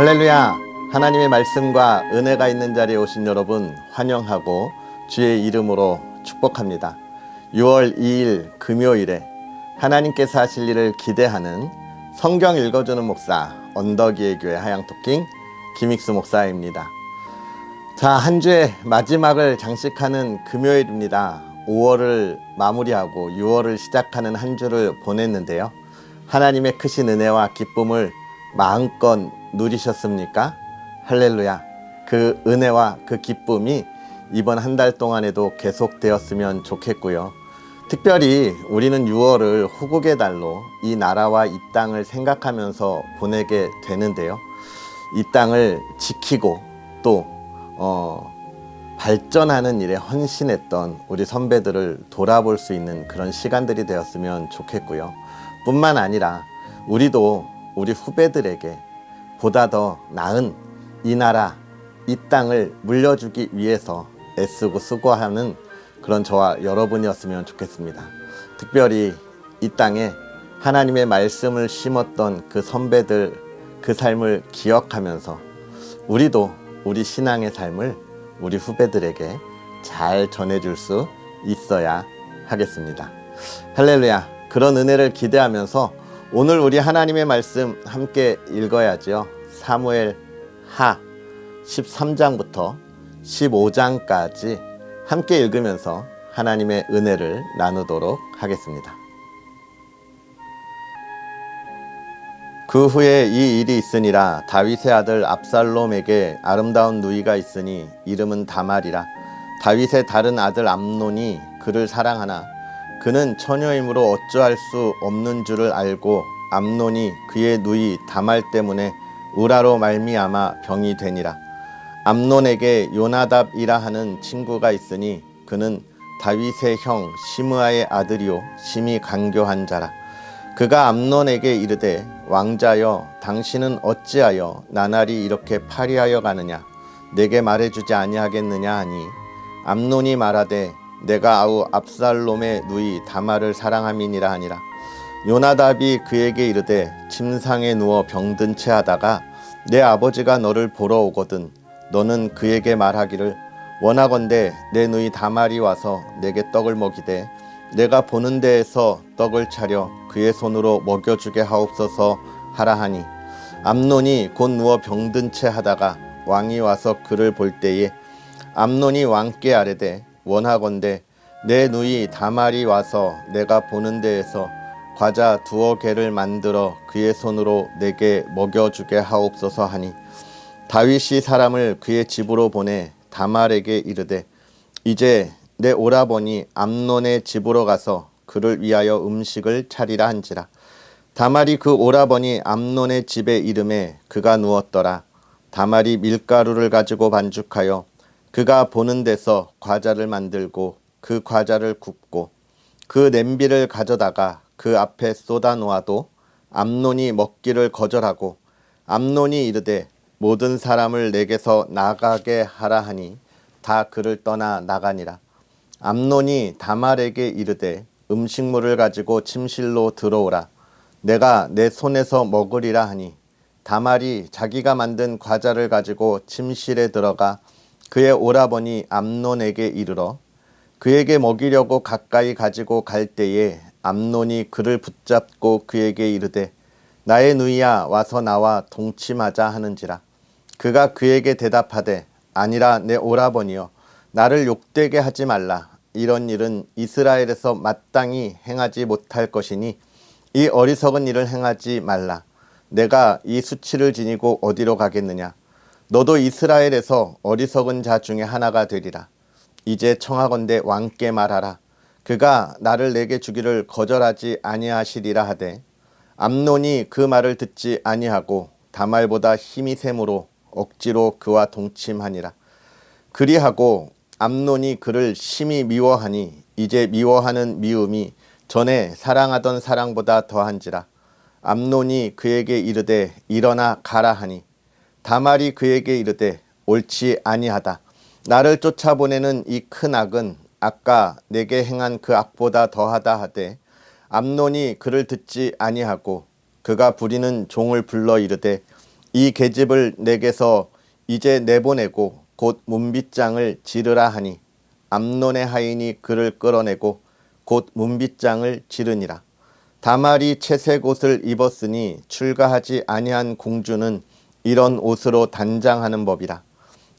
할렐루야! 하나님의 말씀과 은혜가 있는 자리에 오신 여러분 환영하고 주의 이름으로 축복합니다. 6월 2일 금요일에 하나님께서 하실 일을 기대하는 성경 읽어주는 목사 언덕이의 교회 하양토킹 김익수 목사입니다. 자, 한 주의 마지막을 장식하는 금요일입니다. 5월을 마무리하고 6월을 시작하는 한 주를 보냈는데요. 하나님의 크신 은혜와 기쁨을 마음껏 누리셨습니까? 할렐루야. 그 은혜와 그 기쁨이 이번 한 달 동안에도 계속되었으면 좋겠고요. 특별히 우리는 6월을 후국의 달로 이 나라와 이 땅을 생각하면서 보내게 되는데요. 이 땅을 지키고 또 발전하는 일에 헌신했던 우리 선배들을 돌아볼 수 있는 그런 시간들이 되었으면 좋겠고요. 뿐만 아니라 우리도 우리 후배들에게 보다 더 나은 이 나라, 이 땅을 물려주기 위해서 애쓰고 수고하는 그런 저와 여러분이었으면 좋겠습니다. 특별히 이 땅에 하나님의 말씀을 심었던 그 선배들, 그 삶을 기억하면서 우리도 우리 신앙의 삶을 우리 후배들에게 잘 전해줄 수 있어야 하겠습니다. 할렐루야. 그런 은혜를 기대하면서 오늘 우리 하나님의 말씀 함께 읽어야죠. 사무엘 하 13장부터 15장까지 함께 읽으면서 하나님의 은혜를 나누도록 하겠습니다. 그 후에 이 일이 있으니라. 다윗의 아들 압살롬에게 아름다운 누이가 있으니 이름은 다말이라. 다윗의 다른 아들 암논이 그를 사랑하나 그는 처녀이므로 어찌할 수 없는 줄을 알고 암논이 그의 누이 다말 때문에 우라로 말미암아 병이 되니라. 암논에게 요나답이라 하는 친구가 있으니 그는 다윗의 형 시므아의 아들이요 심히 간교한 자라. 그가 암논에게 이르되 왕자여 당신은 어찌하여 나날이 이렇게 파리하여 가느냐 내게 말해주지 아니하겠느냐 하니 암논이 말하되 내가 아우 압살롬의 누이 다말을 사랑함이니라 하니라. 요나답이 그에게 이르되 침상에 누워 병든 채 하다가 내 아버지가 너를 보러 오거든 너는 그에게 말하기를 원하건대 내 누이 다말이 와서 내게 떡을 먹이되 내가 보는 데에서 떡을 차려 그의 손으로 먹여주게 하옵소서 하라 하니 암논이 곧 누워 병든 채 하다가 왕이 와서 그를 볼 때에 암논이 왕께 아뢰되 원하건대 내 누이 다말이 와서 내가 보는 데에서 과자 2개를 만들어 그의 손으로 내게 먹여주게 하옵소서 하니 다윗이 사람을 그의 집으로 보내 다말에게 이르되 이제 내 오라버니 암논의 집으로 가서 그를 위하여 음식을 차리라 한지라. 다말이 그 오라버니 암논의 집에 이름에 그가 누웠더라. 다말이 밀가루를 가지고 반죽하여 그가 보는 데서 과자를 만들고 그 과자를 굽고 그 냄비를 가져다가 그 앞에 쏟아 놓아도 암논이 먹기를 거절하고 암논이 이르되 모든 사람을 내게서 나가게 하라 하니 다 그를 떠나 나가니라. 암논이 다말에게 이르되 음식물을 가지고 침실로 들어오라. 내가 내 손에서 먹으리라 하니 다말이 자기가 만든 과자를 가지고 침실에 들어가 그의 오라버니 암논에게 이르러 그에게 먹이려고 가까이 가지고 갈 때에 암논이 그를 붙잡고 그에게 이르되 나의 누이야 와서 나와 동침하자 하는지라. 그가 그에게 대답하되 아니라 내 오라버니여 나를 욕되게 하지 말라. 이런 일은 이스라엘에서 마땅히 행하지 못할 것이니 이 어리석은 일을 행하지 말라. 내가 이 수치를 지니고 어디로 가겠느냐. 너도 이스라엘에서 어리석은 자 중에 하나가 되리라. 이제 청하건대 왕께 말하라. 그가 나를 내게 주기를 거절하지 아니하시리라 하되 암논이 그 말을 듣지 아니하고 다말보다 힘이 셈으로 억지로 그와 동침하니라. 그리하고 암논이 그를 심히 미워하니 이제 미워하는 미움이 전에 사랑하던 사랑보다 더한지라. 암논이 그에게 이르되 일어나 가라 하니 다말이 그에게 이르되 옳지 아니하다. 나를 쫓아보내는 이 큰 악은 아까 내게 행한 그 악보다 더하다 하되 암논이 그를 듣지 아니하고 그가 부리는 종을 불러 이르되 이 계집을 내게서 이제 내보내고 곧 문빗장을 지르라 하니 암논의 하인이 그를 끌어내고 곧 문빗장을 지르니라. 다말이 채색 옷을 입었으니 출가하지 아니한 공주는 이런 옷으로 단장하는 법이라.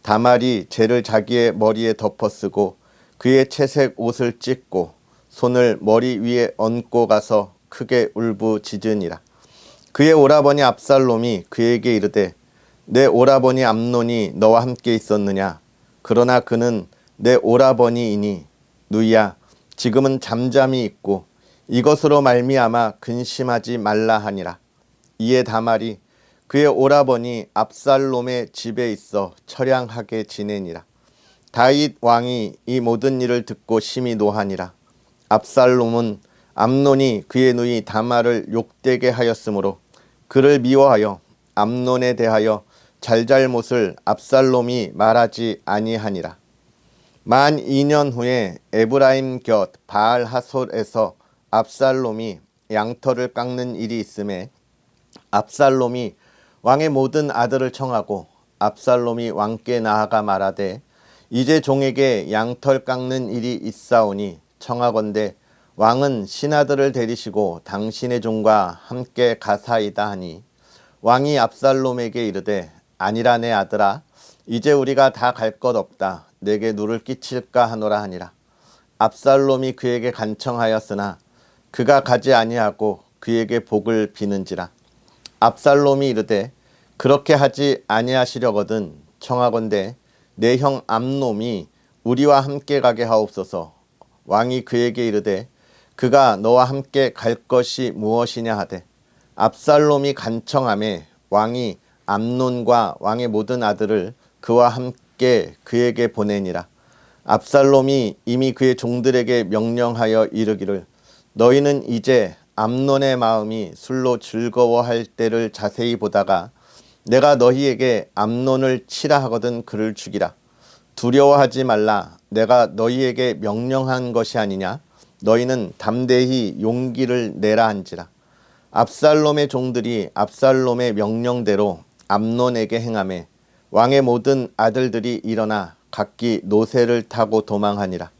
다말이 재를 자기의 머리에 덮어쓰고 그의 채색 옷을 찢고 손을 머리 위에 얹고 가서 크게 울부짖으니라. 그의 오라버니 압살롬이 그에게 이르되 내 오라버니 암논이 너와 함께 있었느냐? 그러나 그는 내 오라버니이니 누이야 지금은 잠잠히 있고 이것으로 말미암아 근심하지 말라 하니라. 이에 다말이 그의 오라버니 압살롬의 집에 있어 처량하게 지내니라. 다윗 왕이 이 모든 일을 듣고 심히 노하니라. 압살롬은 암논이 그의 누이 다말을 욕되게 하였으므로 그를 미워하여 암논에 대하여 잘잘못을 압살롬이 말하지 아니하니라. 만 2년 후에 에브라임 곁 바알 하솔에서 압살롬이 양털을 깎는 일이 있음에 압살롬이 왕의 모든 아들을 청하고 압살롬이 왕께 나아가 말하되 이제 종에게 양털 깎는 일이 있사오니 청하건대 왕은 신하들을 데리시고 당신의 종과 함께 가사이다 하니 왕이 압살롬에게 이르되 아니라 내 아들아 이제 우리가 다 갈 것 없다 내게 누를 끼칠까 하노라 하니라. 압살롬이 그에게 간청하였으나 그가 가지 아니하고 그에게 복을 비는지라. 압살롬이 이르되 그렇게 하지 아니하시려거든 청하건대 내 형 암놈이 우리와 함께 가게 하옵소서. 왕이 그에게 이르되 그가 너와 함께 갈 것이 무엇이냐 하되 압살롬이 간청하매 왕이 암논과 왕의 모든 아들을 그와 함께 그에게 보내니라. 압살롬이 이미 그의 종들에게 명령하여 이르기를 너희는 이제 암논의 마음이 술로 즐거워할 때를 자세히 보다가 내가 너희에게 암논을 치라 하거든 그를 죽이라. 두려워하지 말라. 내가 너희에게 명령한 것이 아니냐. 너희는 담대히 용기를 내라 한지라. 압살롬의 종들이 압살롬의 명령대로 암논에게 행하매 왕의 모든 아들들이 일어나 각기 노새를 타고 도망하니라.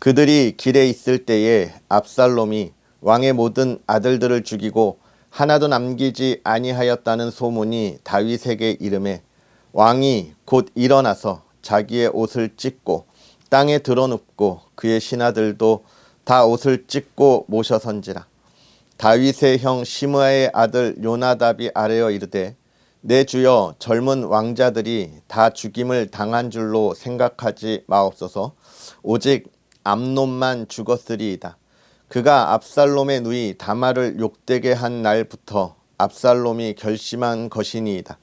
그들이 길에 있을 때에 압살롬이 왕의 모든 아들들을 죽이고 하나도 남기지 아니하였다는 소문이 다윗에게 이르매 왕이 곧 일어나서 자기의 옷을 찢고 땅에 드러눕고 그의 신하들도 다 옷을 찢고 모셔선지라. 다윗의 형 시므아의 아들 요나답이 아뢰어 이르되 내 주여 젊은 왕자들이 다 죽임을 당한 줄로 생각하지 마옵소서. 오직 암논만 죽었으리이다. 그가 압살롬의 누이 다말을 욕되게 한 날부터 압살롬이 결심한 것이니이다.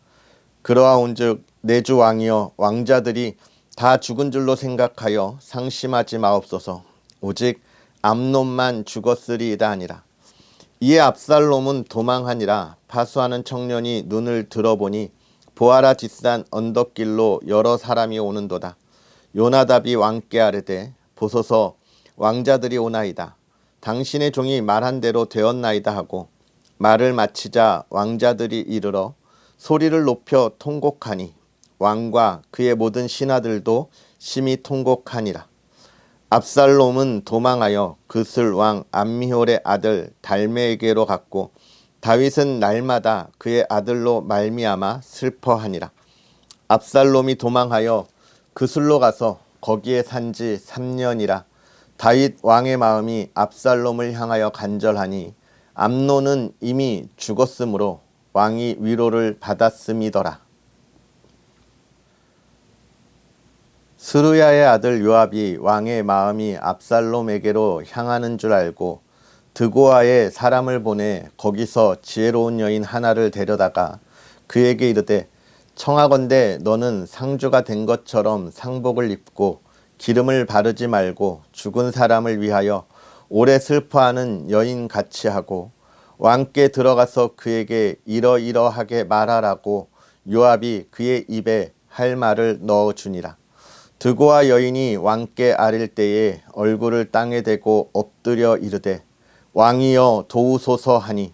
그러하온즉 내 주 왕이여 왕자들이 다 죽은 줄로 생각하여 상심하지 마옵소서. 오직 암논만 죽었으리이다 하니라. 이에 압살롬은 도망하니라. 파수하는 청년이 눈을 들어보니 보아라 뒷산 언덕길로 여러 사람이 오는도다. 요나답이 왕께 아뢰되 보소서 왕자들이 오나이다. 당신의 종이 말한 대로 되었나이다 하고 말을 마치자 왕자들이 이르러 소리를 높여 통곡하니 왕과 그의 모든 신하들도 심히 통곡하니라. 압살롬은 도망하여 그슬 왕 암미홀의 아들 달메에게로 갔고 다윗은 날마다 그의 아들로 말미암아 슬퍼하니라. 압살롬이 도망하여 그슬로 가서 거기에 산지 3년이라. 다윗 왕의 마음이 압살롬을 향하여 간절하니 암논은 이미 죽었으므로 왕이 위로를 받았음이더라. 스루야의 아들 요압이 왕의 마음이 압살롬에게로 향하는 줄 알고 드고아에 사람을 보내 거기서 지혜로운 여인 하나를 데려다가 그에게 이르되 청하건대 너는 상주가 된 것처럼 상복을 입고 기름을 바르지 말고 죽은 사람을 위하여 오래 슬퍼하는 여인같이 하고 왕께 들어가서 그에게 이러이러하게 말하라고 요압이 그의 입에 할 말을 넣어주니라. 드고아 여인이 왕께 아릴 때에 얼굴을 땅에 대고 엎드려 이르되 왕이여 도우소서 하니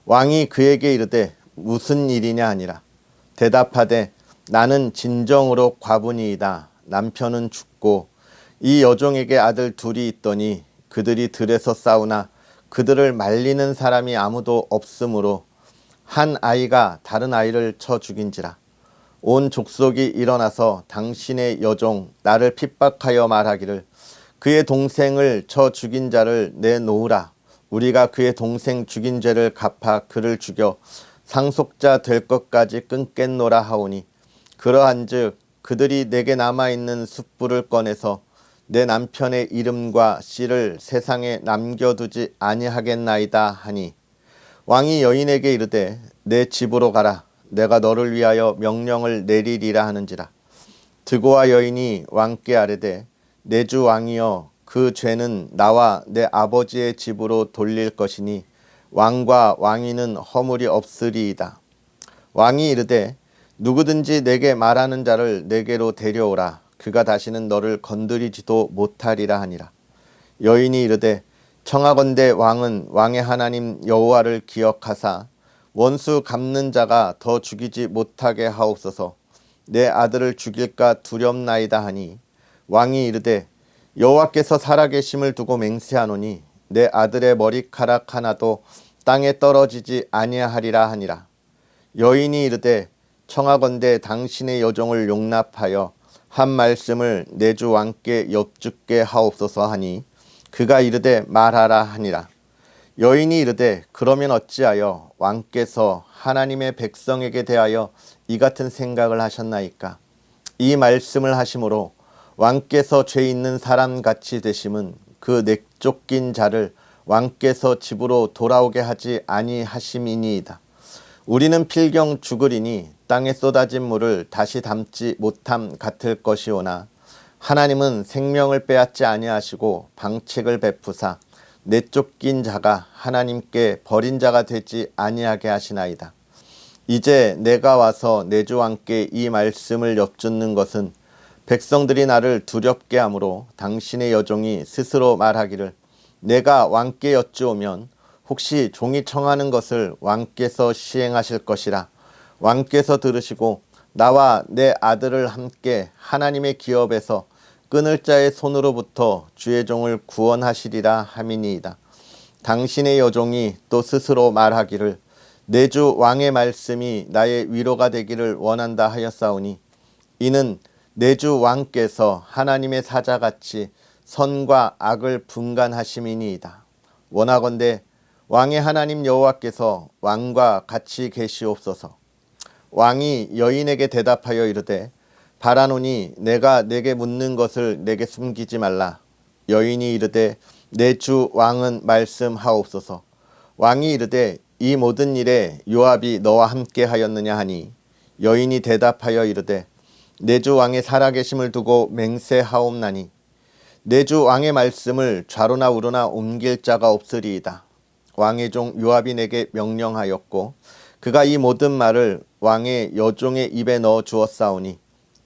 왕이 그에게 이르되 무슨 일이냐 하니라. 대답하되 나는 진정으로 과부니이다. 남편은 죽고 이 여종에게 아들 둘이 있더니 그들이 들에서 싸우나 그들을 말리는 사람이 아무도 없으므로 한 아이가 다른 아이를 쳐 죽인지라. 온 족속이 일어나서 당신의 여종 나를 핍박하여 말하기를 그의 동생을 쳐 죽인 자를 내놓으라. 우리가 그의 동생 죽인 죄를 갚아 그를 죽여 상속자 될 것까지 끊겠노라 하오니 그러한즉 그들이 내게 남아있는 숯불을 꺼내서 내 남편의 이름과 씨를 세상에 남겨두지 아니하겠나이다 하니 왕이 여인에게 이르되 내 집으로 가라. 내가 너를 위하여 명령을 내리리라 하는지라. 드고와 여인이 왕께 아뢰되 내 주 왕이여 그 죄는 나와 내 아버지의 집으로 돌릴 것이니 왕과 왕위는 허물이 없으리이다. 왕이 이르되 누구든지 내게 말하는 자를 내게로 데려오라. 그가 다시는 너를 건드리지도 못하리라 하니라. 여인이 이르되 청하건대 왕은 왕의 하나님 여호와를 기억하사 원수 갚는 자가 더 죽이지 못하게 하옵소서. 내 아들을 죽일까 두렵나이다 하니 왕이 이르되 여호와께서 살아계심을 두고 맹세하노니 내 아들의 머리카락 하나도 땅에 떨어지지 아니하리라 하니라. 여인이 이르되 청하건대 당신의 여종을 용납하여 한 말씀을 내 주 왕께 여쭙게 하옵소서 하니 그가 이르되 말하라 하니라. 여인이 이르되 그러면 어찌하여 왕께서 하나님의 백성에게 대하여 이 같은 생각을 하셨나이까? 이 말씀을 하심으로 왕께서 죄 있는 사람같이 되심은 그 내쫓긴 자를 왕께서 집으로 돌아오게 하지 아니하심이니이다. 우리는 필경 죽으리니 땅에 쏟아진 물을 다시 담지 못함 같을 것이오나 하나님은 생명을 빼앗지 아니하시고 방책을 베푸사 내쫓긴 자가 하나님께 버린 자가 되지 아니하게 하시나이다. 이제 내가 와서 내 주 왕께 이 말씀을 여쭙는 것은 백성들이 나를 두렵게 하므로 당신의 여종이 스스로 말하기를 내가 왕께 여쭈오면 혹시 종이 청하는 것을 왕께서 시행하실 것이라. 왕께서 들으시고 나와 내 아들을 함께 하나님의 기업에서 끊을 자의 손으로부터 주의 종을 구원하시리라 함이니이다. 당신의 여종이 또 스스로 말하기를 내 주 왕의 말씀이 나의 위로가 되기를 원한다 하였사오니 이는 내 주 왕께서 하나님의 사자같이 선과 악을 분간하심이니이다. 원하건대 왕의 하나님 여호와께서 왕과 같이 계시옵소서. 왕이 여인에게 대답하여 이르되 바라노니 내가 내게 묻는 것을 내게 숨기지 말라. 여인이 이르되 내 주 왕은 말씀하옵소서. 왕이 이르되 이 모든 일에 요압이 너와 함께 하였느냐 하니 여인이 대답하여 이르되 내 주 왕의 살아계심을 두고 맹세하옵나니 내 주 왕의 말씀을 좌로나 우로나 옮길 자가 없으리이다. 왕의 종 요압이 내게 명령하였고 그가 이 모든 말을 왕의 여종의 입에 넣어 주었사오니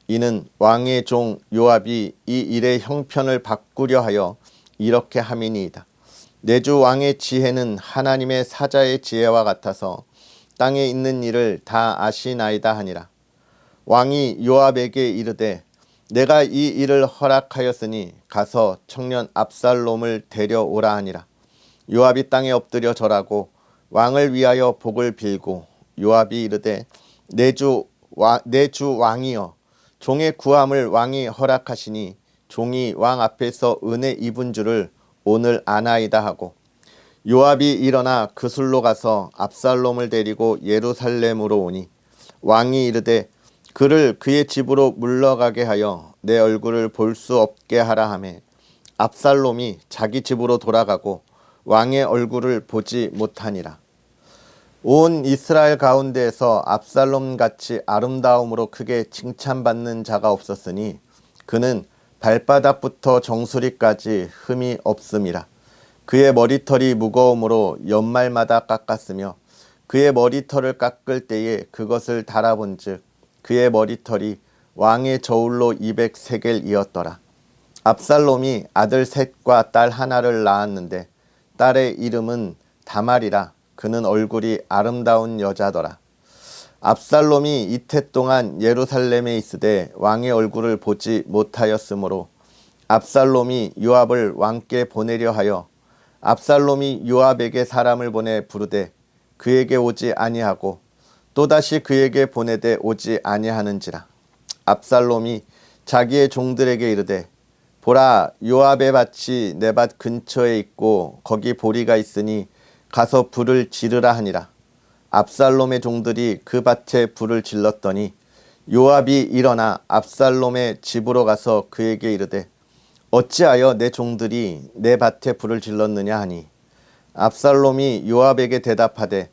이는 왕의 종 요압이 이 일의 형편을 바꾸려 하여 이렇게 함이니이다. 내 주 왕의 지혜는 하나님의 사자의 지혜와 같아서 땅에 있는 일을 다 아시나이다 하니라. 왕이 요압에게 이르되 내가 이 일을 허락하였으니 가서 청년 압살롬을 데려오라 하니라. 요압이 땅에 엎드려 절하고 왕을 위하여 복을 빌고 요압이 이르되 내 주 왕이여 종의 구함을 왕이 허락하시니 종이 왕 앞에서 은혜 입은 줄을 오늘 아나이다 하고 요압이 일어나 그술로 가서 압살롬을 데리고 예루살렘으로 오니 왕이 이르되 그를 그의 집으로 물러가게 하여 내 얼굴을 볼 수 없게 하라 하매 압살롬이 자기 집으로 돌아가고 왕의 얼굴을 보지 못하니라. 온 이스라엘 가운데에서 압살롬같이 아름다움으로 크게 칭찬받는 자가 없었으니 그는 발바닥부터 정수리까지 흠이 없음이라. 그의 머리털이 무거움으로 연말마다 깎았으며 그의 머리털을 깎을 때에 그것을 달아본즉 그의 머리털이 왕의 저울로 200세겔이었더라. 압살롬이 아들 셋과 딸 하나를 낳았는데 딸의 이름은 다말이라. 그는 얼굴이 아름다운 여자더라. 압살롬이 이태 동안 예루살렘에 있으되 왕의 얼굴을 보지 못하였으므로 압살롬이 요압을 왕께 보내려 하여 압살롬이 요압에게 사람을 보내 부르되 그에게 오지 아니하고 또다시 그에게 보내되 오지 아니하는지라. 압살롬이 자기의 종들에게 이르되 보라, 요압의 밭이 내 밭 근처에 있고 거기 보리가 있으니 가서 불을 지르라 하니라. 압살롬의 종들이 그 밭에 불을 질렀더니 요압이 일어나 압살롬의 집으로 가서 그에게 이르되 어찌하여 내 종들이 내 밭에 불을 질렀느냐 하니 압살롬이 요압에게 대답하되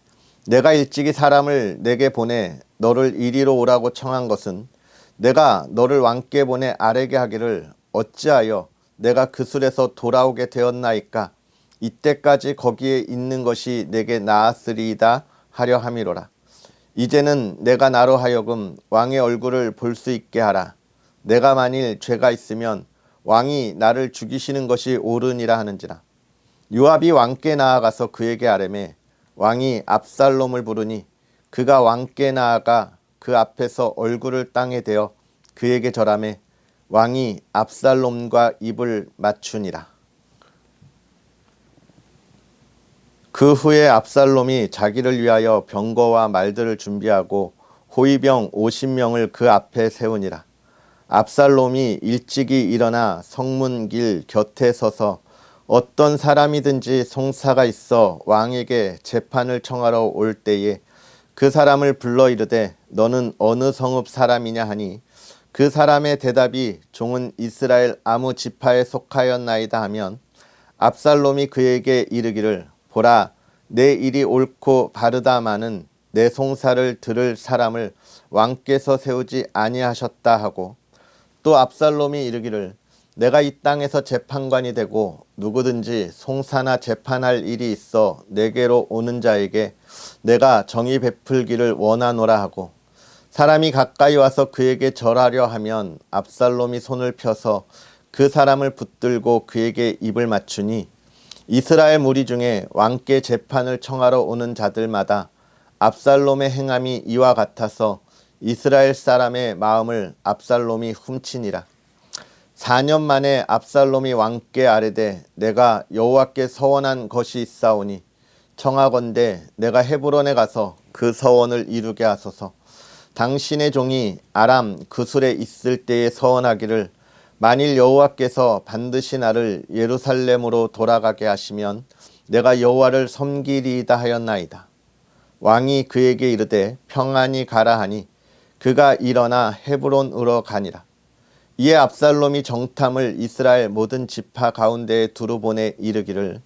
내가 일찍이 사람을 내게 보내 너를 이리로 오라고 청한 것은 내가 너를 왕께 보내 아뢰게 하기를 어찌하여 내가 그술에서 돌아오게 되었나이까 이때까지 거기에 있는 것이 내게 나았으리이다 하려 함이로라. 이제는 내가 나로 하여금 왕의 얼굴을 볼 수 있게 하라. 내가 만일 죄가 있으면 왕이 나를 죽이시는 것이 옳으니라 하는지라. 요압이 왕께 나아가서 그에게 아뢰매 왕이 압살롬을 부르니 그가 왕께 나아가 그 앞에서 얼굴을 땅에 대어 그에게 절하매 왕이 압살롬과 입을 맞추니라. 그 후에 압살롬이 자기를 위하여 병거와 말들을 준비하고 호위병 50명을 그 앞에 세우니라. 압살롬이 일찍이 일어나 성문길 곁에 서서 어떤 사람이든지 송사가 있어 왕에게 재판을 청하러 올 때에 그 사람을 불러 이르되 너는 어느 성읍 사람이냐 하니 그 사람의 대답이 종은 이스라엘 아무 지파에 속하였나이다 하면 압살롬이 그에게 이르기를 보라, 내 일이 옳고 바르다마는 내 송사를 들을 사람을 왕께서 세우지 아니하셨다 하고 또 압살롬이 이르기를 내가 이 땅에서 재판관이 되고 누구든지 송사나 재판할 일이 있어 내게로 오는 자에게 내가 정의 베풀기를 원하노라 하고 사람이 가까이 와서 그에게 절하려 하면 압살롬이 손을 펴서 그 사람을 붙들고 그에게 입을 맞추니 이스라엘 무리 중에 왕께 재판을 청하러 오는 자들마다 압살롬의 행함이 이와 같아서 이스라엘 사람의 마음을 압살롬이 훔치니라. 4년 만에 압살롬이 왕께 아뢰되 내가 여호와께 서원한 것이 있사오니 청하건대 내가 헤브론에 가서 그 서원을 이루게 하소서. 당신의 종이 아람 그술에 있을 때에 서원하기를 만일 여호와께서 반드시 나를 예루살렘으로 돌아가게 하시면 내가 여호와를 섬기리이다 하였나이다. 왕이 그에게 이르되 평안히 가라 하니 그가 일어나 헤브론으로 가니라. 이에 압살롬이 정탐을 이스라엘 모든 지파 가운데에 두루 보내 이르기를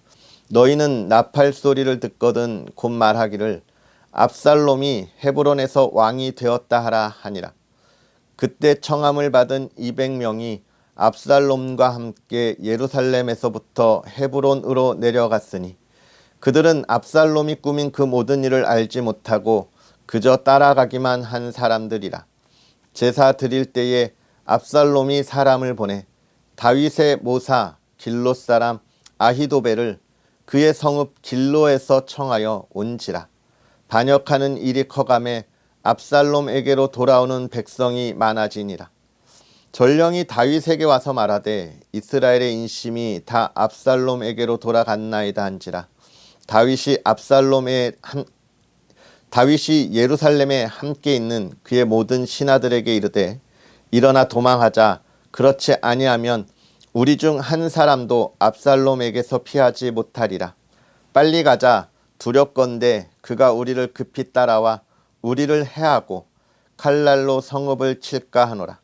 너희는 나팔 소리를 듣거든 곧 말하기를 압살롬이 헤브론에서 왕이 되었다 하라 하니라. 그때 청함을 받은 200명이 압살롬과 함께 예루살렘에서부터 헤브론으로 내려갔으니 그들은 압살롬이 꾸민 그 모든 일을 알지 못하고 그저 따라가기만 한 사람들이라. 제사 드릴 때에 압살롬이 사람을 보내 다윗의 모사 길롯 사람 아히도벨을 그의 성읍 길로에서 청하여 온지라. 반역하는 일이 커가매 압살롬에게로 돌아오는 백성이 많아지니라. 전령이 다윗에게 와서 말하되 이스라엘의 인심이 다 압살롬에게로 돌아갔나이다 한지라. 다윗이 예루살렘에 함께 있는 그의 모든 신하들에게 이르되 일어나 도망하자. 그렇지 아니하면 우리 중 한 사람도 압살롬에게서 피하지 못하리라. 빨리 가자. 두렵건대 그가 우리를 급히 따라와 우리를 해하고 칼날로 성읍을 칠까 하노라.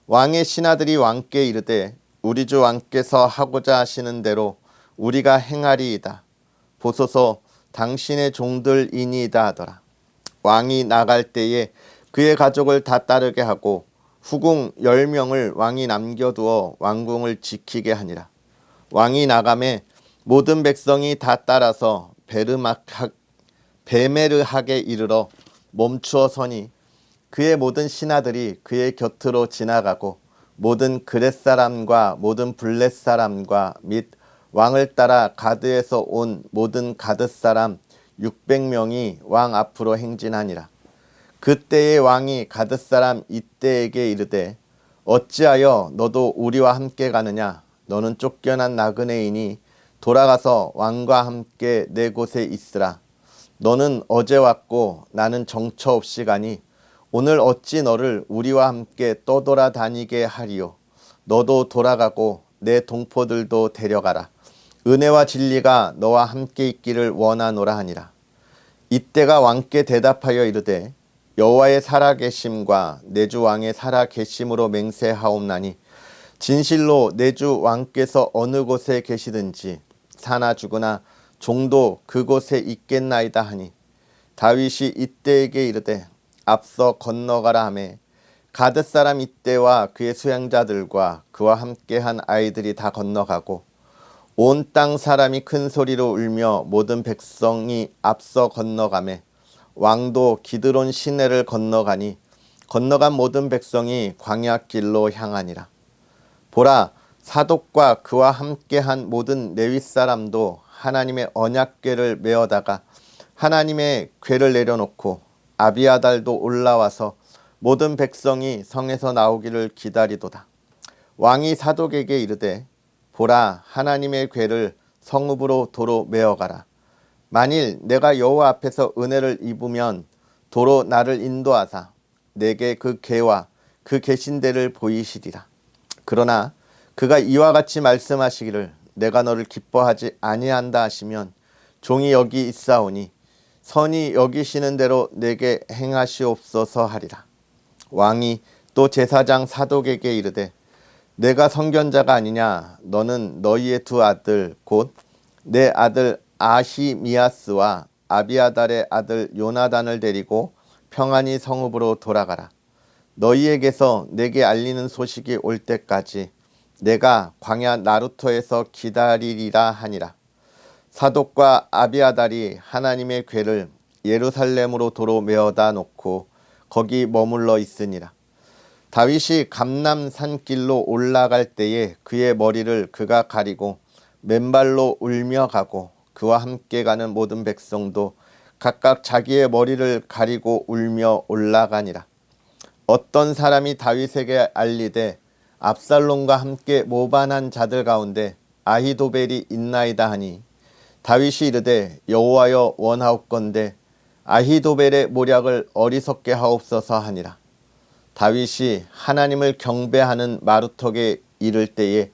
왕의 신하들이 왕께 이르되 우리 주 왕께서 하고자 하시는 대로 우리가 행하리이다. 보소서 당신의 종들이니이다 하더라. 왕이 나갈 때에 그의 가족을 다 따르게 하고 후궁 10명을 왕이 남겨두어 왕궁을 지키게 하니라. 왕이 나가매 모든 백성이 다 따라서 베메르학에 이르러 멈추어 서니 그의 모든 신하들이 그의 곁으로 지나가고 모든 그렛 사람과 모든 블렛 사람과 및 왕을 따라 가드에서 온 모든 가드 사람 600명이 왕 앞으로 행진하니라. 그때의 왕이 가드 사람 이때에게 이르되 어찌하여 너도 우리와 함께 가느냐? 너는 쫓겨난 나그네이니 돌아가서 왕과 함께 내 곳에 있으라. 너는 어제 왔고 나는 정처 없이 가니 오늘 어찌 너를 우리와 함께 떠돌아다니게 하리요. 너도 돌아가고 내 동포들도 데려가라. 은혜와 진리가 너와 함께 있기를 원하노라 하니라. 이때가 왕께 대답하여 이르되 여호와의 살아계심과 내 주 왕의 살아계심으로 맹세하옵나니 진실로 내 주 왕께서 어느 곳에 계시든지 사나 죽으나 종도 그곳에 있겠나이다 하니 다윗이 이때에게 이르되 앞서 건너가라 하매 가드 사람 이때와 그의 수양자들과 그와 함께한 아이들이 다 건너가고 온 땅 사람이 큰 소리로 울며 모든 백성이 앞서 건너가매 왕도 기드론 시내를 건너가니 건너간 모든 백성이 광야 길로 향하니라. 보라, 사독과 그와 함께한 모든 레위 사람도 하나님의 언약궤를 메어다가 하나님의 궤를 내려놓고 아비아달도 올라와서 모든 백성이 성에서 나오기를 기다리도다. 왕이 사독에게 이르되 보라, 하나님의 궤를 성읍으로 도로 메어가라. 만일 내가 여호와 앞에서 은혜를 입으면 도로 나를 인도하사 내게 그 궤와 그 계신 데를 보이시리라. 그러나 그가 이와 같이 말씀하시기를 내가 너를 기뻐하지 아니한다 하시면 종이 여기 있사오니 선이 여기시는 대로 내게 행하시옵소서 하리라. 왕이 또 제사장 사독에게 이르되 내가 선견자가 아니냐? 너는 너희의 두 아들 곧 내 아들 아히미아스와 아비아달의 아들 요나단을 데리고 평안히 성읍으로 돌아가라. 너희에게서 내게 알리는 소식이 올 때까지 내가 광야 나루토에서 기다리리라 하니라. 사독과 아비아달이 하나님의 궤를 예루살렘으로 도로 메어다 놓고 거기 머물러 있으니라. 다윗이 감람 산길로 올라갈 때에 그의 머리를 그가 가리고 맨발로 울며 가고 그와 함께 가는 모든 백성도 각각 자기의 머리를 가리고 울며 올라가니라. 어떤 사람이 다윗에게 알리되 압살롬과 함께 모반한 자들 가운데 아히도벨이 있나이다 하니 다윗이 이르되 여호와여 원하옵건대 아히도벨의 모략을 어리석게 하옵소서 하니라. 다윗이 하나님을 경배하는 마루턱에 이를 때에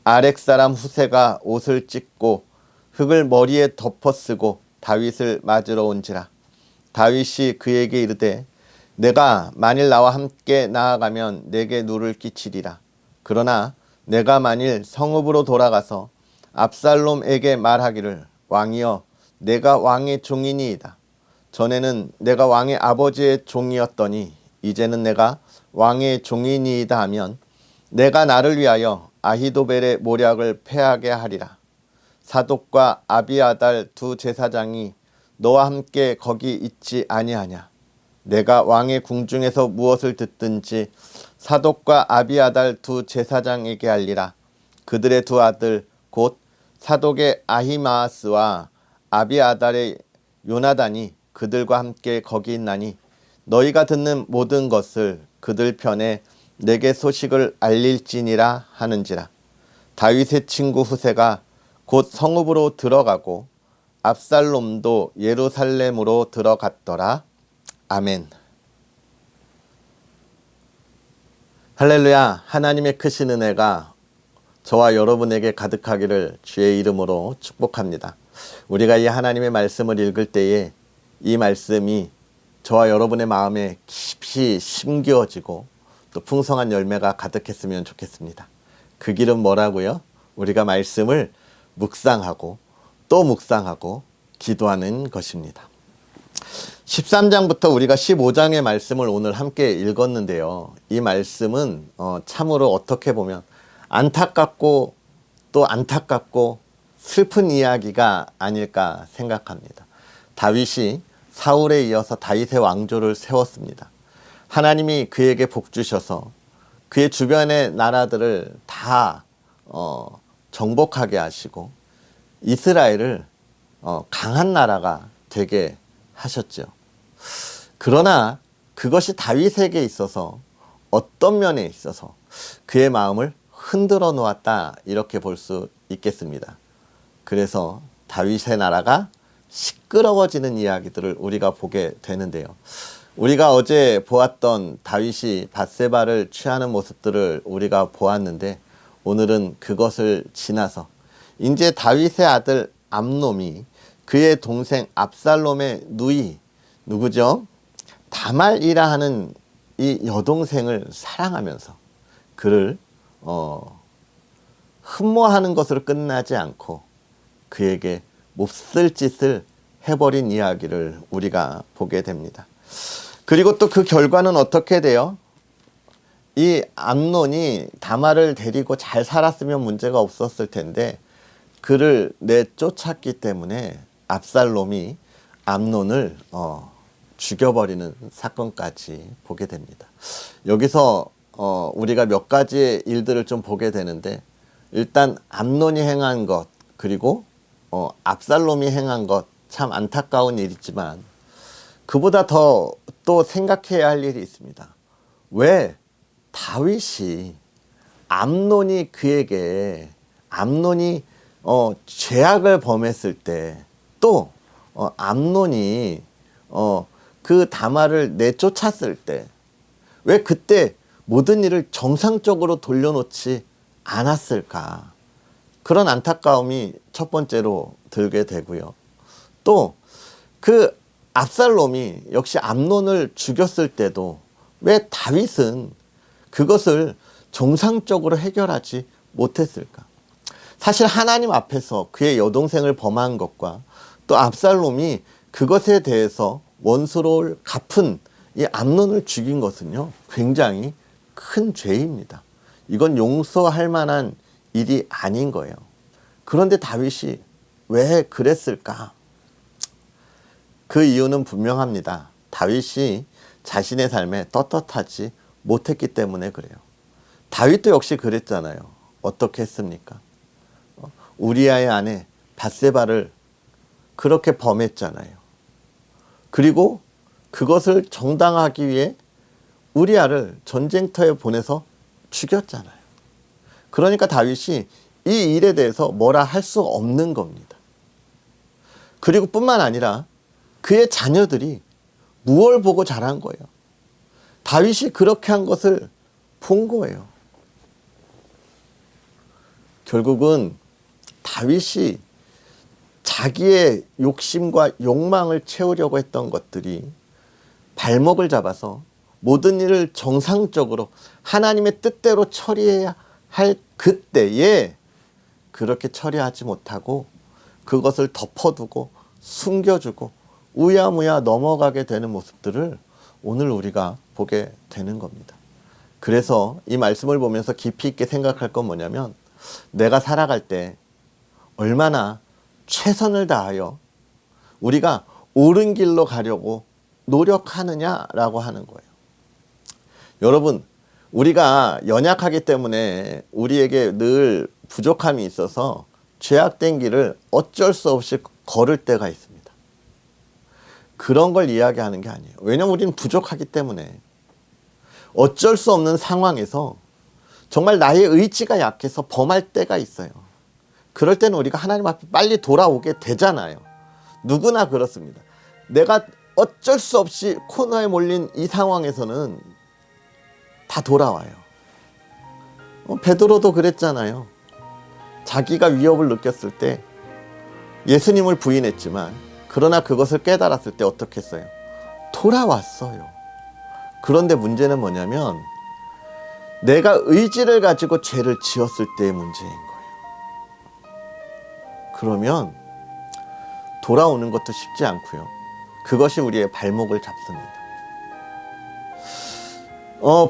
아렉 사람 후세가 옷을 찢고 흙을 머리에 덮어쓰고 다윗을 맞으러 온지라. 다윗이 그에게 이르되 내가 만일 나와 함께 나아가면 내게 누를 끼치리라. 그러나 내가 만일 성읍으로 돌아가서 압살롬에게 말하기를 왕이여 내가 왕의 종이니이다. 전에는 내가 왕의 아버지의 종이었더니 이제는 내가 왕의 종이니이다 하면 내가 나를 위하여 아히도벨의 모략을 패하게 하리라. 사독과 아비아달 두 제사장이 너와 함께 거기 있지 아니하냐? 내가 왕의 궁중에서 무엇을 듣든지 사독과 아비아달 두 제사장에게 알리라. 그들의 두 아들 곧 사독의 아히마아스와 아비아달의 요나단이 그들과 함께 거기 있나니 너희가 듣는 모든 것을 그들 편에 내게 소식을 알릴지니라 하는지라. 다윗의 친구 후세가 곧 성읍으로 들어가고 압살롬도 예루살렘으로 들어갔더라. 아멘. 할렐루야. 하나님의 크신 은혜가 저와 여러분에게 가득하기를 주의 이름으로 축복합니다. 우리가 이 하나님의 말씀을 읽을 때에 이 말씀이 저와 여러분의 마음에 깊이 심겨지고 또 풍성한 열매가 가득했으면 좋겠습니다. 그 길은 뭐라고요? 우리가 말씀을 묵상하고 또 묵상하고 기도하는 것입니다. 13장부터 우리가 15장의 말씀을 오늘 함께 읽었는데요. 이 말씀은 참으로 어떻게 보면 안타깝고 또 안타깝고 슬픈 이야기가 아닐까 생각합니다. 다윗이 사울에 이어서 다윗의 왕조를 세웠습니다. 하나님이 그에게 복 주셔서 그의 주변의 나라들을 다 정복하게 하시고 이스라엘을 강한 나라가 되게 하셨죠. 그러나 그것이 다윗에게 있어서 어떤 면에 있어서 그의 마음을 흔들어 놓았다, 이렇게 볼 수 있겠습니다. 그래서 다윗의 나라가 시끄러워지는 이야기들을 우리가 보게 되는데요. 우리가 어제 보았던 다윗이 밧세바를 취하는 모습들을 우리가 보았는데, 오늘은 그것을 지나서 이제 다윗의 아들 암놈이 그의 동생 압살롬의 누이, 누구죠? 다말이라 하는 이 여동생을 사랑하면서 그를 흠모하는 것으로 끝나지 않고 그에게 몹쓸 짓을 해버린 이야기를 우리가 보게 됩니다. 그리고 또 그 결과는 어떻게 돼요? 이 암논이 다말을 데리고 잘 살았으면 문제가 없었을 텐데 그를 내쫓았기 때문에 압살롬이 암논을 죽여버리는 사건까지 보게 됩니다. 여기서 우리가 몇 가지의 일들을 좀 보게 되는데, 일단 암논이 행한 것, 그리고 압살롬이 행한 것, 참 안타까운 일이지만 그보다 더 또 생각해야 할 일이 있습니다. 왜 다윗이 암논이 그에게 암논이 죄악을 범했을 때, 또 암논이 그 다말을 내쫓았을 때 왜 그때 모든 일을 정상적으로 돌려놓지 않았을까? 그런 안타까움이 첫 번째로 들게 되고요. 또 그 압살롬이 역시 암논을 죽였을 때도 왜 다윗은 그것을 정상적으로 해결하지 못했을까? 사실 하나님 앞에서 그의 여동생을 범한 것과 또 압살롬이 그것에 대해서 원수를 갚은 이 암논을 죽인 것은요, 굉장히 큰 죄입니다. 이건 용서할 만한 일이 아닌 거예요. 그런데 다윗이 왜 그랬을까? 그 이유는 분명합니다. 다윗이 자신의 삶에 떳떳하지 못했기 때문에 그래요. 다윗도 역시 그랬잖아요. 어떻게 했습니까? 우리아의 아내 밧세바를 그렇게 범했잖아요. 그리고 그것을 정당하기 위해 우리아를 전쟁터에 보내서 죽였잖아요. 그러니까 다윗이 이 일에 대해서 뭐라 할 수 없는 겁니다. 그리고 뿐만 아니라 그의 자녀들이 무엇을 보고 자란 거예요? 다윗이 그렇게 한 것을 본 거예요. 결국은 다윗이 자기의 욕심과 욕망을 채우려고 했던 것들이 발목을 잡아서 모든 일을 정상적으로 하나님의 뜻대로 처리해야 할 그때에 그렇게 처리하지 못하고 그것을 덮어두고 숨겨주고 우야무야 넘어가게 되는 모습들을 오늘 우리가 보게 되는 겁니다. 그래서 이 말씀을 보면서 깊이 있게 생각할 건 뭐냐면, 내가 살아갈 때 얼마나 최선을 다하여 우리가 옳은 길로 가려고 노력하느냐라고 하는 거예요. 여러분, 우리가 연약하기 때문에 우리에게 늘 부족함이 있어서 죄악된 길을 어쩔 수 없이 걸을 때가 있습니다. 그런 걸 이야기하는 게 아니에요. 왜냐하면 우리는 부족하기 때문에 어쩔 수 없는 상황에서 정말 나의 의지가 약해서 범할 때가 있어요. 그럴 때는 우리가 하나님 앞에 빨리 돌아오게 되잖아요. 누구나 그렇습니다. 내가 어쩔 수 없이 코너에 몰린 이 상황에서는 다 돌아와요. 베드로도 그랬잖아요. 자기가 위협을 느꼈을 때 예수님을 부인했지만 그러나 그것을 깨달았을 때 어떻게 했어요? 돌아왔어요. 그런데 문제는 뭐냐면 내가 의지를 가지고 죄를 지었을 때의 문제인 거예요. 그러면 돌아오는 것도 쉽지 않고요. 그것이 우리의 발목을 잡습니다.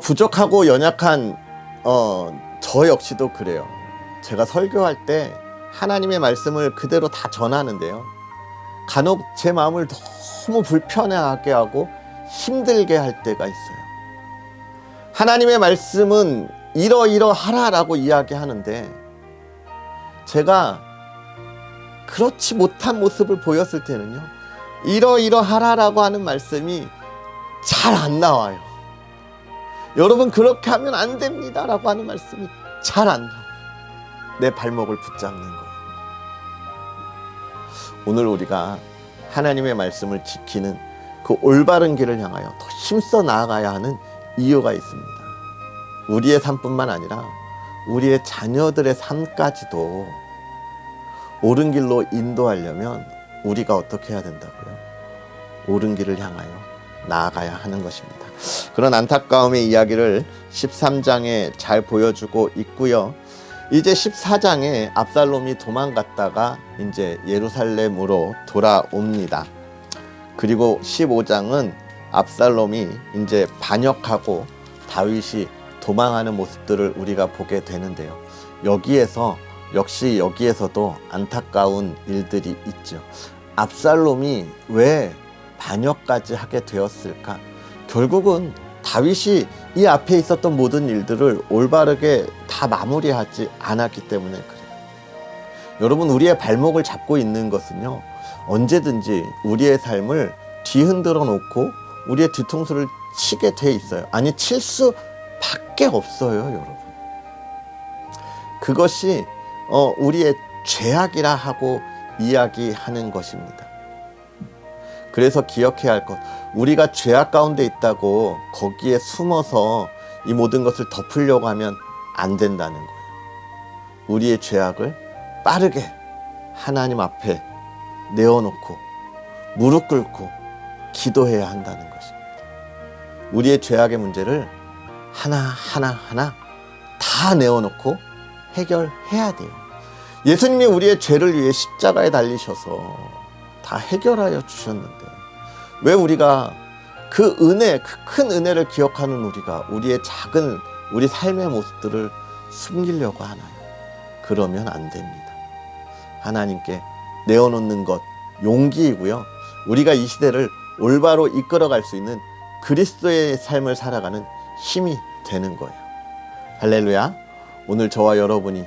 부족하고 연약한 저 역시도 그래요. 제가 설교할 때 하나님의 말씀을 그대로 다 전하는데요. 간혹 제 마음을 너무 불편하게 하고 힘들게 할 때가 있어요. 하나님의 말씀은 이러이러하라라고 이야기하는데 제가 그렇지 못한 모습을 보였을 때는요, 이러이러하라라고 하는 말씀이 잘 안 나와요. 여러분 그렇게 하면 안 됩니다 라고 하는 말씀이 잘 안 나와요. 내 발목을 붙잡는 거예요. 오늘 우리가 하나님의 말씀을 지키는 그 올바른 길을 향하여 더 힘써 나아가야 하는 이유가 있습니다. 우리의 삶뿐만 아니라 우리의 자녀들의 삶까지도 옳은 길로 인도하려면 우리가 어떻게 해야 된다고요? 옳은 길을 향하여 나아가야 하는 것입니다. 그런 안타까움의 이야기를 13장에 잘 보여주고 있고요. 이제 14장에 압살롬이 도망갔다가 이제 예루살렘으로 돌아옵니다. 그리고 15장은 압살롬이 이제 반역하고 다윗이 도망하는 모습들을 우리가 보게 되는데요. 여기에서도 안타까운 일들이 있죠. 압살롬이 왜 반역까지 하게 되었을까? 결국은 다윗이 이 앞에 있었던 모든 일들을 올바르게 다 마무리하지 않았기 때문에 그래요. 여러분, 우리의 발목을 잡고 있는 것은요, 언제든지 우리의 삶을 뒤흔들어 놓고 우리의 뒤통수를 치게 돼 있어요. 아니, 칠 수밖에 없어요, 여러분. 그것이 우리의 죄악이라 하고 이야기하는 것입니다. 그래서 기억해야 할 것, 우리가 죄악 가운데 있다고 거기에 숨어서 이 모든 것을 덮으려고 하면 안 된다는 거예요. 우리의 죄악을 빠르게 하나님 앞에 내어놓고 무릎 꿇고 기도해야 한다는 것입니다. 우리의 죄악의 문제를 하나 다 내어놓고 해결해야 돼요. 예수님이 우리의 죄를 위해 십자가에 달리셔서 다 해결하여 주셨는데 왜 우리가 그 은혜, 그 큰 은혜를 기억하는 우리가 우리 삶의 모습들을 숨기려고 하나요? 그러면 안 됩니다. 하나님께 내어놓는 것 용기이고요. 우리가 이 시대를 올바로 이끌어갈 수 있는 그리스도의 삶을 살아가는 힘이 되는 거예요. 할렐루야. 오늘 저와 여러분이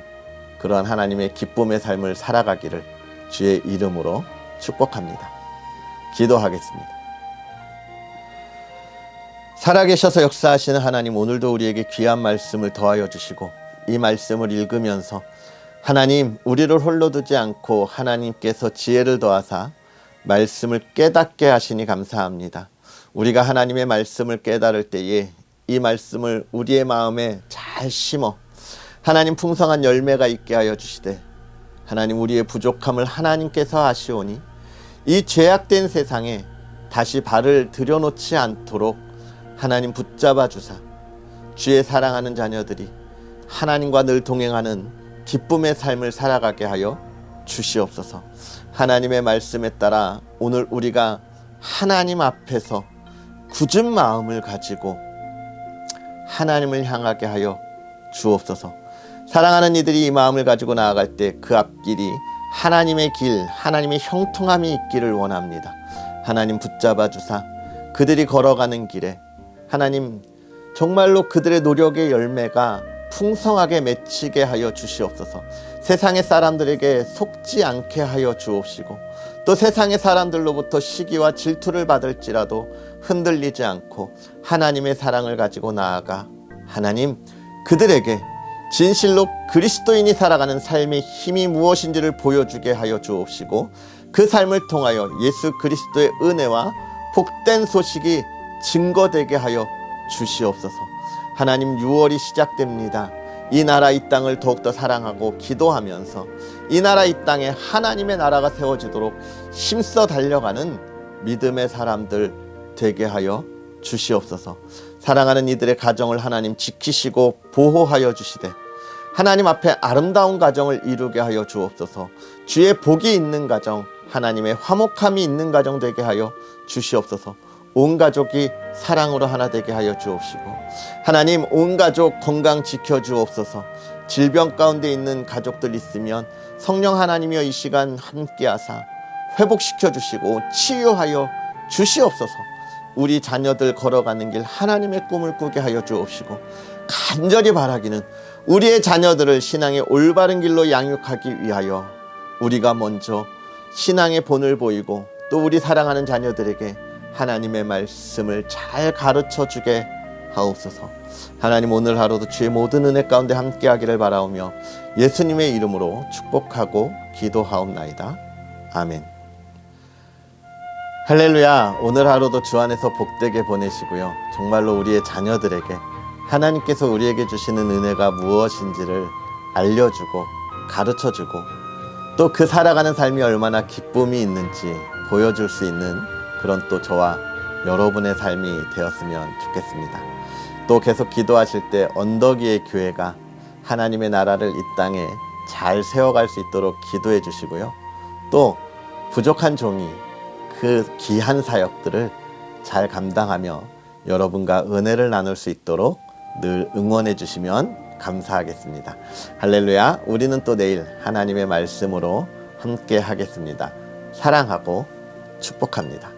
그러한 하나님의 기쁨의 삶을 살아가기를 주의 이름으로 축복합니다. 기도하겠습니다. 살아계셔서 역사하시는 하나님, 오늘도 우리에게 귀한 말씀을 더하여 주시고 이 말씀을 읽으면서 하나님, 우리를 홀로 두지 않고 하나님께서 지혜를 더하사 말씀을 깨닫게 하시니 감사합니다. 우리가 하나님의 말씀을 깨달을 때에 이 말씀을 우리의 마음에 잘 심어 하나님 풍성한 열매가 있게 하여 주시되, 하나님 우리의 부족함을 하나님께서 아시오니 이 죄악된 세상에 다시 발을 들여놓지 않도록 하나님 붙잡아 주사 주의 사랑하는 자녀들이 하나님과 늘 동행하는 기쁨의 삶을 살아가게 하여 주시옵소서. 하나님의 말씀에 따라 오늘 우리가 하나님 앞에서 굳은 마음을 가지고 하나님을 향하게 하여 주옵소서. 사랑하는 이들이 이 마음을 가지고 나아갈 때 그 앞길이 하나님의 길, 하나님의 형통함이 있기를 원합니다. 하나님 붙잡아 주사 그들이 걸어가는 길에 하나님 정말로 그들의 노력의 열매가 풍성하게 맺히게 하여 주시옵소서. 세상의 사람들에게 속지 않게 하여 주옵시고 또 세상의 사람들로부터 시기와 질투를 받을지라도 흔들리지 않고 하나님의 사랑을 가지고 나아가 하나님 그들에게 진실로 그리스도인이 살아가는 삶의 힘이 무엇인지를 보여주게 하여 주옵시고 그 삶을 통하여 예수 그리스도의 은혜와 복된 소식이 증거되게 하여 주시옵소서. 하나님, 6월이 시작됩니다. 이 나라 이 땅을 더욱더 사랑하고 기도하면서 이 나라 이 땅에 하나님의 나라가 세워지도록 힘써 달려가는 믿음의 사람들 되게 하여 주시옵소서. 사랑하는 이들의 가정을 하나님 지키시고 보호하여 주시되 하나님 앞에 아름다운 가정을 이루게 하여 주옵소서. 주의 복이 있는 가정, 하나님의 화목함이 있는 가정 되게 하여 주시옵소서. 온 가족이 사랑으로 하나 되게 하여 주옵시고 하나님 온 가족 건강 지켜주옵소서. 질병 가운데 있는 가족들 있으면 성령 하나님이여 이 시간 함께하사 회복시켜 주시고 치유하여 주시옵소서. 우리 자녀들 걸어가는 길 하나님의 꿈을 꾸게 하여 주옵시고 간절히 바라기는 우리의 자녀들을 신앙의 올바른 길로 양육하기 위하여 우리가 먼저 신앙의 본을 보이고 또 우리 사랑하는 자녀들에게 하나님의 말씀을 잘 가르쳐 주게 하옵소서. 하나님, 오늘 하루도 주의 모든 은혜 가운데 함께하기를 바라오며 예수님의 이름으로 축복하고 기도하옵나이다. 아멘. 할렐루야. 오늘 하루도 주 안에서 복되게 보내시고요. 정말로 우리의 자녀들에게 하나님께서 우리에게 주시는 은혜가 무엇인지를 알려주고 가르쳐주고 또 그 살아가는 삶이 얼마나 기쁨이 있는지 보여줄 수 있는 그런 또 저와 여러분의 삶이 되었으면 좋겠습니다. 또 계속 기도하실 때 언덕 위의 교회가 하나님의 나라를 이 땅에 잘 세워갈 수 있도록 기도해 주시고요. 또 부족한 종이 그 귀한 사역들을 잘 감당하며 여러분과 은혜를 나눌 수 있도록 늘 응원해 주시면 감사하겠습니다. 할렐루야. 우리는 또 내일 하나님의 말씀으로 함께 하겠습니다. 사랑하고 축복합니다.